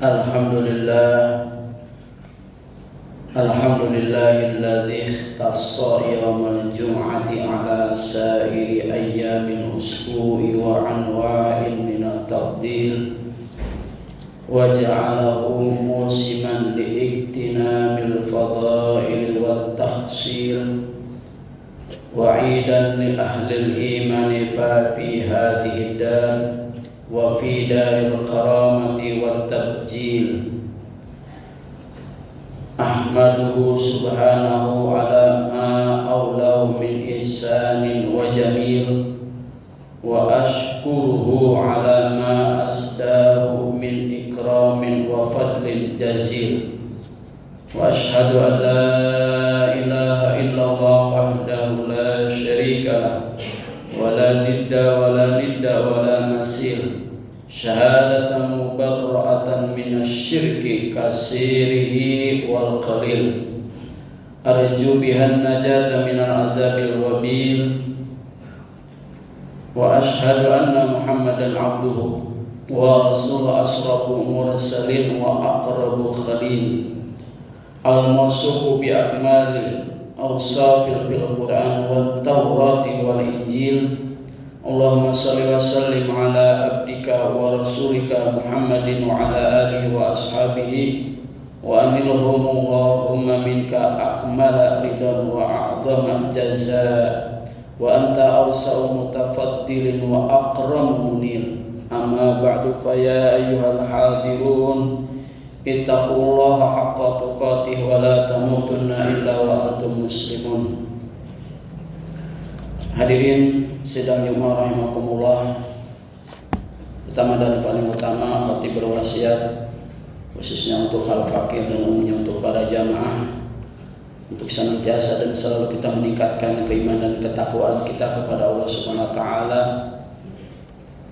Alhamdulillah, alhamdulillahilladzi ikhtassa yawmal jum'ati ala sa'iri ayyamil usbu'i wa anwa'in minat tafdil wa ja'alahu musiman liiktinamil fadail wat takhsir wa 'idan li ahlil imani fa fi hadhihi dar wa fi daril karamati wat tabjil. Ahmaduhu subhanahu ala ma awlahu min ihsanin wa jamil, wa ashkuruhu ala ma asdahu min ikramin wa fadlin jazil, wa ashhadu an la ilaha illallah wahdahu la syarika lah wa la nidda wa la masil, syahadatan mubarra'atan minasyirki kasirihi wal qalil, arju bihan najata minal adzabil wabil, wa ashhadu anna muhammadan abduhu wa rasul asrafu mursalin wa aqrabu khalil, al-mawsufu bi akmali awsafil fil Qur'an wat Tawrati wal Injil. Allahumma salli wa sallim ala abdika wa rasulika Muhammadin wa ala alihi wa ashabihi wa amilhum Allahumma minka akmala ridan wa a'zama jazaa wa anta awsa'u mutafaddilin wa akramu munir. Amma ba'du, fa ya ayyuhal hadirun ittaqullaha haqqa tuqatih wa la tamutunna illa wa antum muslimun. Hadirin sidang Jumat rahimakumullah. Pertama dan paling utama, hati berwasiat khususnya untuk al-fakir dan umumnya untuk para jamaah, untuk senantiasa dan selalu kita meningkatkan keimanan dan ketakwaan kita kepada Allah Subhanahu wa taala,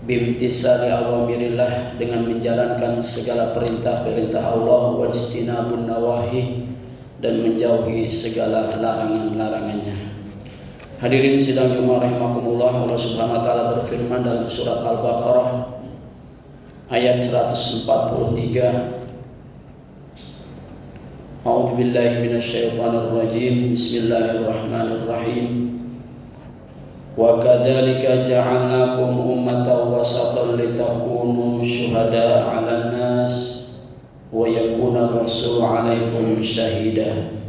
bimtisali awamirillah, dengan menjalankan segala perintah-perintah Allah, wajtinabun nawahi, dan menjauhi segala larangan-larangannya. Hadirin sidang Jumat rahimakumullah, Allah Subhanahu wa taala berfirman dalam surat Al-Baqarah ayat 143. A'udzu billahi minasyaitonir rajim. Bismillahirrahmanirrahim. Wa kadzalika ja'alnakum ummatan wasatan litakunu syuhada'a 'alan nas wa yakuna ar-rasulu 'alaikum syahida.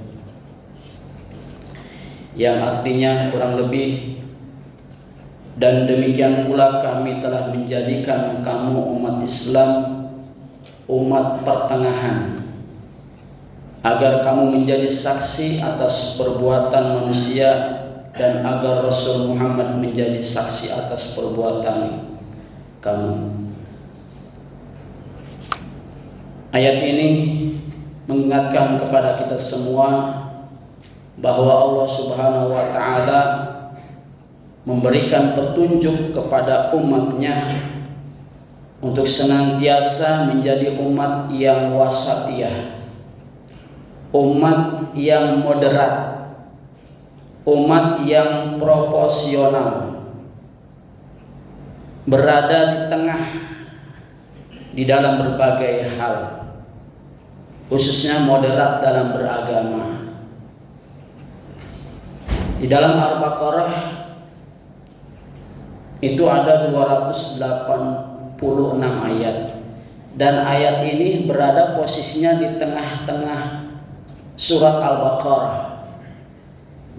Yang artinya kurang lebih, dan demikian pula kami telah menjadikan kamu umat Islam, umat pertengahan, agar kamu menjadi saksi atas perbuatan manusia dan agar Rasul Muhammad menjadi saksi atas perbuatan kamu. Ayat ini mengingatkan kepada kita semua bahwa Allah Subhanahu wa taala memberikan petunjuk kepada umatnya untuk senantiasa menjadi umat yang wasatiyah, umat yang moderat, umat yang proporsional, berada di tengah di dalam berbagai hal, khususnya moderat dalam beragama. Di dalam Al-Baqarah itu ada 286 ayat, dan ayat ini berada posisinya di tengah-tengah surat Al-Baqarah,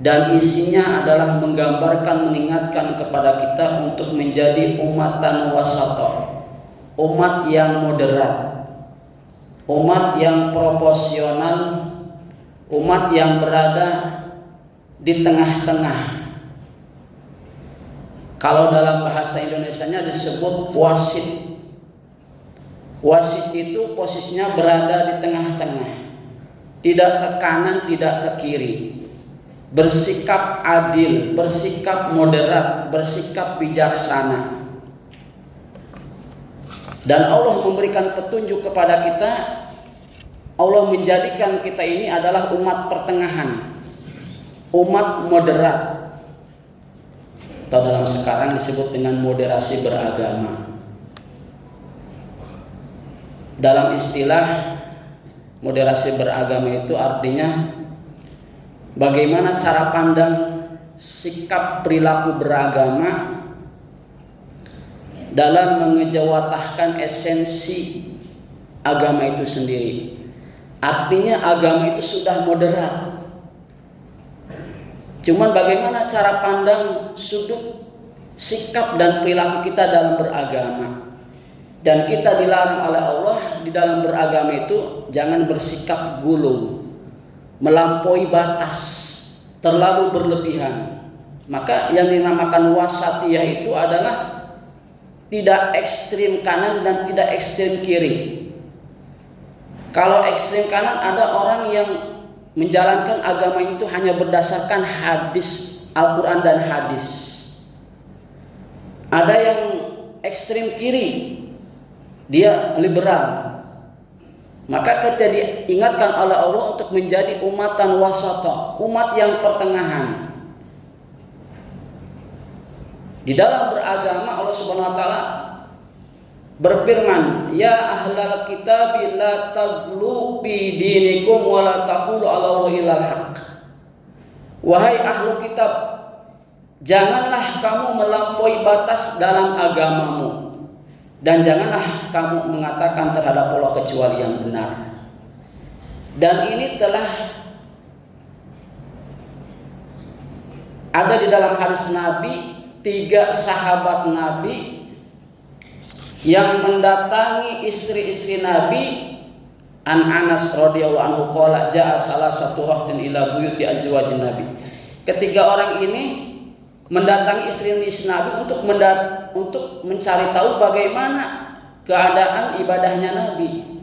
dan isinya adalah menggambarkan, mengingatkan kepada kita untuk menjadi umatan wasata, umat yang moderat, umat yang proporsional, umat yang berada di tengah-tengah. Kalau dalam bahasa Indonesianya disebut wasit. Wasit itu posisinya berada di tengah-tengah, tidak ke kanan, tidak ke kiri, bersikap adil, bersikap moderat, bersikap bijaksana. Dan Allah memberikan petunjuk kepada kita. Allah menjadikan kita ini adalah umat pertengahan, umat moderat, atau dalam sekarang disebut dengan moderasi beragama. Dalam istilah moderasi beragama itu artinya bagaimana cara pandang, sikap perilaku beragama dalam mengejawantahkan esensi agama itu sendiri. Artinya agama itu sudah moderat. Cuman bagaimana cara pandang, sudut, sikap dan perilaku kita dalam beragama. Dan kita dilarang oleh Allah di dalam beragama itu jangan bersikap gulu, melampaui batas, terlalu berlebihan. Maka yang dinamakan wasatiyah itu adalah tidak ekstrim kanan dan tidak ekstrim kiri. Kalau ekstrim kanan ada orang yang menjalankan agama itu hanya berdasarkan hadis Al-Quran dan hadis. Ada yang ekstrim kiri, dia liberal. Maka kita diingatkan oleh Allah untuk menjadi umatan wasata, umat yang pertengahan. Di dalam beragama Allah Subhanahu wa taala berfirman, "Ya ahlal kitab la taghlu fi dinikum wa la taqulu 'ala Allahi illal haqq." Wahai ahlu kitab, janganlah kamu melampaui batas dalam agamamu dan janganlah kamu mengatakan terhadap Allah kecuali yang benar. Dan ini telah ada di dalam hadis Nabi, 3 sahabat Nabi yang mendatangi istri-istri Nabi. An Anas radhiyallahu anhu qala jaa salah satu rahtin ila buyuti azwajin Nabi. Ketiga orang ini mendatangi istri-istri Nabi untuk mencari tahu bagaimana keadaan ibadahnya Nabi.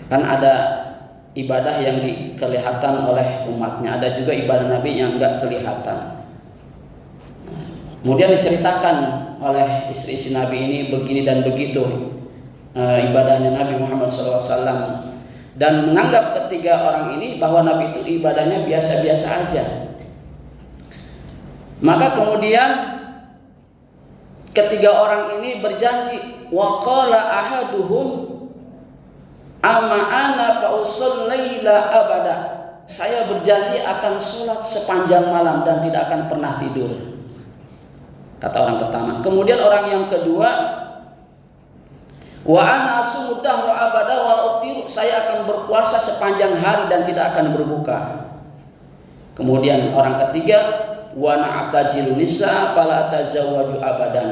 Kan ada ibadah yang kelihatan oleh umatnya, ada juga ibadah Nabi yang enggak kelihatan. Kemudian diceritakan oleh istri-istri Nabi ini begini dan begitu ibadahnya Nabi Muhammad SAW, dan menganggap ketiga orang ini bahwa Nabi itu ibadahnya biasa-biasa aja. Maka kemudian ketiga orang ini berjanji, wa qala ahaduhum ama ana fa usallaila abada. Saya berjanji akan sholat sepanjang malam dan tidak akan pernah tidur. Kata orang pertama. Kemudian orang yang kedua, wa ana asumu dahra abada wa la uftiru. Saya akan berpuasa sepanjang hari dan tidak akan berbuka. Kemudian orang ketiga, wa na'tajilu nisa fala atazawwaju abadan.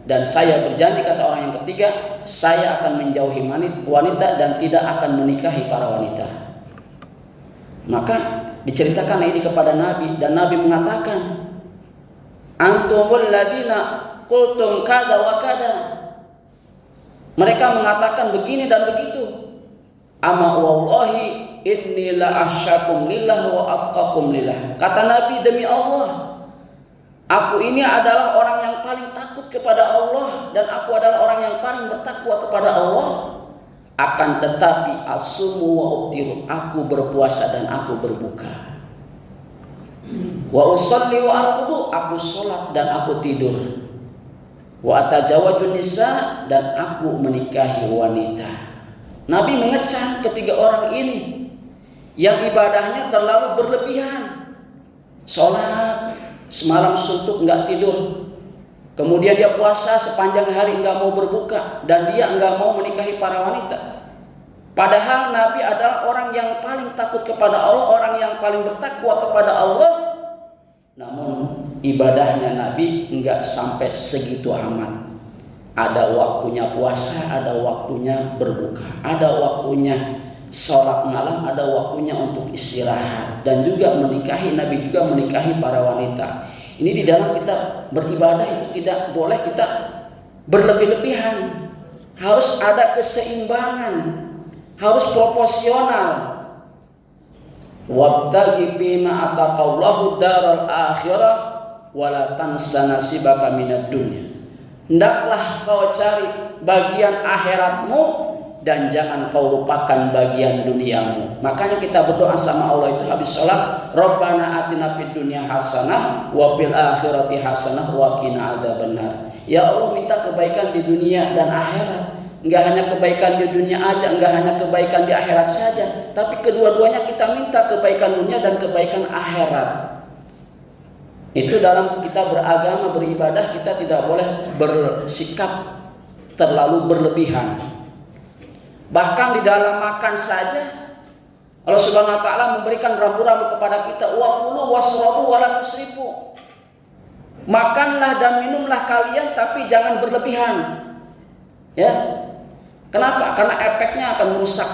Dan saya berjanji, kata orang yang ketiga, saya akan menjauhi wanita dan tidak akan menikahi para wanita. Maka diceritakan ini kepada Nabi, dan Nabi mengatakan, antumul ladina qultum kada wa kada. Mereka mengatakan begini dan begitu. Ama wallahi inni la ahsyakum lillah wa atqakum lillah. Kata Nabi, demi Allah, aku ini adalah orang yang paling takut kepada Allah dan aku adalah orang yang paling bertakwa kepada Allah. Akan tetapi asumu wa ubtiru, aku berpuasa dan aku berbuka. Wa usalli wa arqudu, aku sholat dan aku tidur. Wa atajawwajun nisa, dan aku menikahi wanita. Nabi mengecam ketiga orang ini yang ibadahnya terlalu berlebihan. Sholat semalam suntuk enggak tidur, kemudian dia puasa sepanjang hari enggak mau berbuka, dan dia enggak mau menikahi para wanita. Padahal Nabi adalah orang yang paling takut kepada Allah, orang yang paling bertakwa kepada Allah. Namun ibadahnya Nabi enggak sampai segitu amat. Ada waktunya puasa, ada waktunya berbuka, ada waktunya sholat malam, ada waktunya untuk istirahat, dan juga menikahi. Nabi juga menikahi para wanita. Ini di dalam kita beribadah itu tidak boleh kita berlebih-lebihan. Harus ada keseimbangan, harus proporsional. Wabtaghi bima ataqallahu daral akhirah wala tansa nasibaka minad dunya. Hendaklah kau cari bagian akhiratmu dan jangan kau lupakan bagian duniamu. Makanya kita berdoa sama Allah itu habis sholat, Rabbana atina fid dunya hasanah wa fil akhirati hasanah wa qina adzabannar. Ya Allah, minta kebaikan di dunia dan akhirat. Enggak hanya kebaikan di dunia aja, enggak hanya kebaikan di akhirat saja, tapi kedua-duanya kita minta kebaikan dunia dan kebaikan akhirat. Itu dalam kita beragama, beribadah, kita tidak boleh bersikap terlalu berlebihan. Bahkan di dalam makan saja Allah Subhanahu wa taala memberikan rambu-rambu kepada kita, wa kulu wasrabu wa la tusrifu. Makanlah dan minumlah kalian tapi jangan berlebihan. Ya. Kenapa? Karena efeknya akan merusak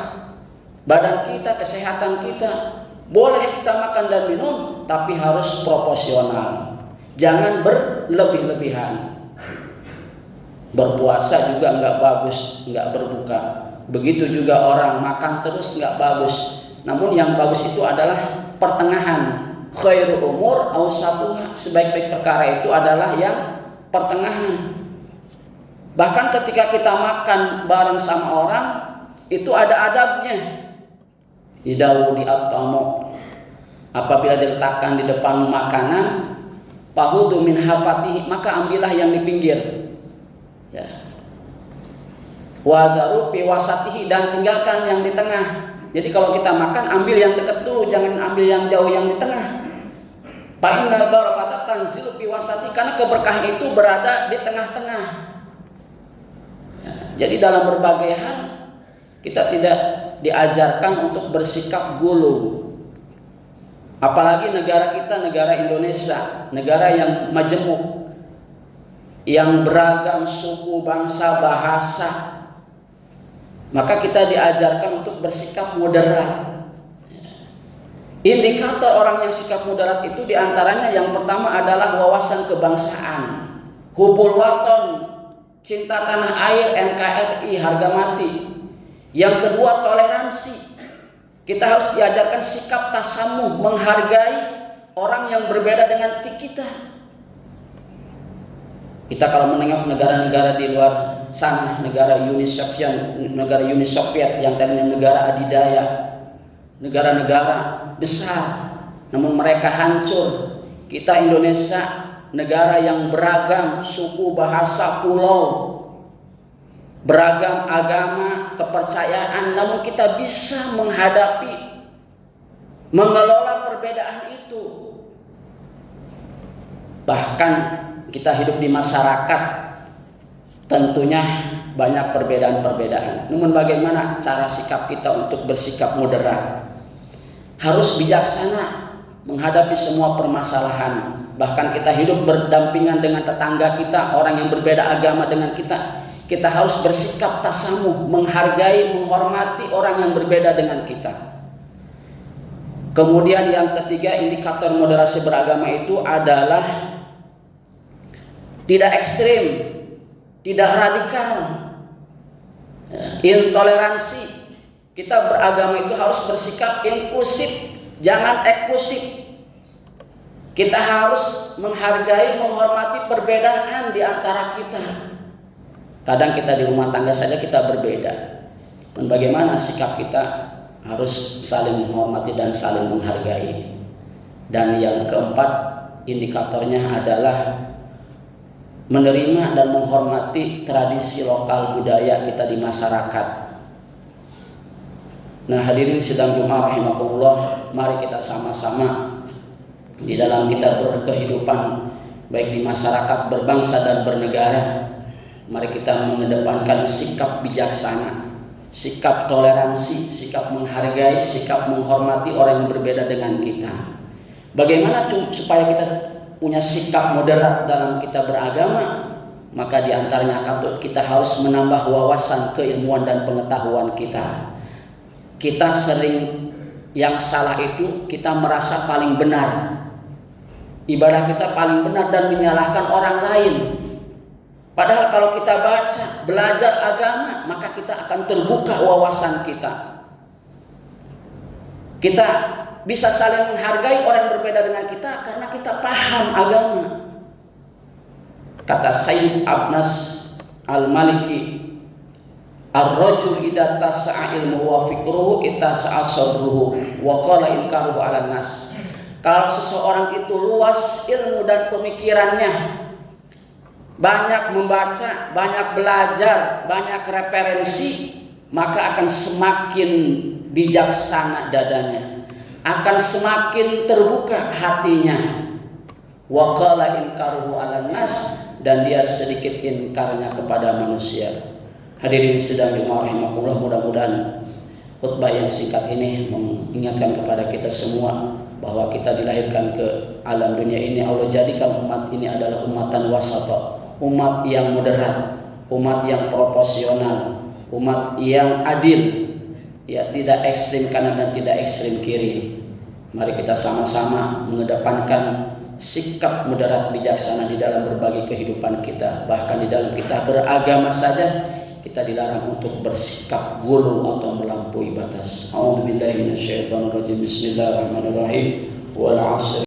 badan kita, kesehatan kita. Boleh kita makan dan minum, tapi harus proporsional. Jangan berlebih-lebihan. Berpuasa juga nggak bagus, nggak berbuka. Begitu juga orang makan terus nggak bagus. Namun yang bagus itu adalah pertengahan. Khairul umur awsatuha. Sebaik-baik perkara itu adalah yang pertengahan. Bahkan ketika kita makan bareng sama orang, itu ada adabnya. Idau di'atamu, apabila diletakkan di depan makanan, fahudu min hafatihi, maka ambillah yang di pinggir. Ya. Wadaru fi wasatihi, dan tinggalkan yang di tengah. Jadi kalau kita makan, ambil yang dekat dulu, jangan ambil yang jauh yang di tengah. Fa innal barakata tanzilu fi wasati, karena keberkahan itu berada di tengah-tengah. Ya. Jadi dalam berbagai hal kita tidak diajarkan untuk bersikap gulu. Apalagi negara kita, negara Indonesia, negara yang majemuk, yang beragam suku, bangsa, bahasa. Maka kita diajarkan untuk bersikap moderat. Indikator orang yang sikap moderat itu diantaranya yang pertama adalah wawasan kebangsaan, hubul waton, cinta tanah air, NKRI, harga mati. Yang kedua, toleransi. Kita harus diajarkan sikap tasamuh, menghargai orang yang berbeda dengan kita. Kita kalau menengok negara-negara di luar sana, negara Uni Soviet yang tadinya negara adidaya, negara-negara besar, namun mereka hancur. Kita Indonesia, negara yang beragam suku, bahasa, pulau, beragam agama, kepercayaan, namun kita bisa menghadapi, mengelola perbedaan itu. Bahkan kita hidup di masyarakat, tentunya banyak perbedaan-perbedaan. Namun bagaimana cara sikap kita untuk bersikap moderat? Harus bijaksana menghadapi semua permasalahan. Bahkan kita hidup berdampingan dengan tetangga kita, orang yang berbeda agama dengan kita. Kita harus bersikap tasamuh, menghargai, menghormati orang yang berbeda dengan kita. Kemudian yang ketiga, indikator moderasi beragama itu adalah tidak ekstrim, tidak radikal, intoleransi. Kita beragama itu harus bersikap inklusif, jangan eksklusif. Kita harus menghargai, menghormati perbedaan di antara kita. Kadang kita di rumah tangga saja kita berbeda. Dan bagaimana sikap kita? Harus saling menghormati dan saling menghargai. Dan yang keempat, indikatornya adalah menerima dan menghormati tradisi lokal budaya kita di masyarakat. Nah, hadirin sidang Jumat rahimakumullah, mari kita sama-sama di dalam kita berkehidupan baik di masyarakat, berbangsa dan bernegara, mari kita mengedepankan sikap bijaksana, sikap toleransi, sikap menghargai, sikap menghormati orang yang berbeda dengan kita. Bagaimana supaya kita punya sikap moderat dalam kita beragama? Maka diantaranya kita harus menambah wawasan, keilmuan dan pengetahuan kita. Kita sering yang salah itu kita merasa paling benar. Ibadah kita paling benar dan menyalahkan orang lain. Padahal kalau kita baca, belajar agama, maka kita akan terbuka wawasan kita. Kita bisa saling menghargai orang yang berbeda dengan kita karena kita paham agama. Kata Sayyid Abnas Al-Maliki, ar-rajul idza tasa'a ilmuhu wa fikruhu itasa'a sadruhu wa qala inkaruhu 'alan nas. Kalau seseorang itu luas ilmu dan pemikirannya, banyak membaca, banyak belajar, banyak referensi, maka akan semakin bijaksana dadanya, akan semakin terbuka hatinya. Wa qala inkaruhu 'alan nas, dan dia sedikit inkarnya kepada manusia. Hadirin sedang rahimakumullah, mudah-mudahan khutbah yang singkat ini mengingatkan kepada kita semua bahwa kita dilahirkan ke alam dunia ini, Allah jadikan umat ini adalah umatan wasata, umat yang moderat, umat yang proporsional, umat yang adil, ya, tidak ekstrim kanan dan tidak ekstrim kiri. Mari kita sama-sama mengedepankan sikap moderat bijaksana di dalam berbagai kehidupan kita. Bahkan di dalam kita beragama saja kita dilarang untuk bersikap gulu atau melampaui batas. A'udzubillahi minasyaitonirrajim. Bismillahirrahmanirrahim. Wal 'asr.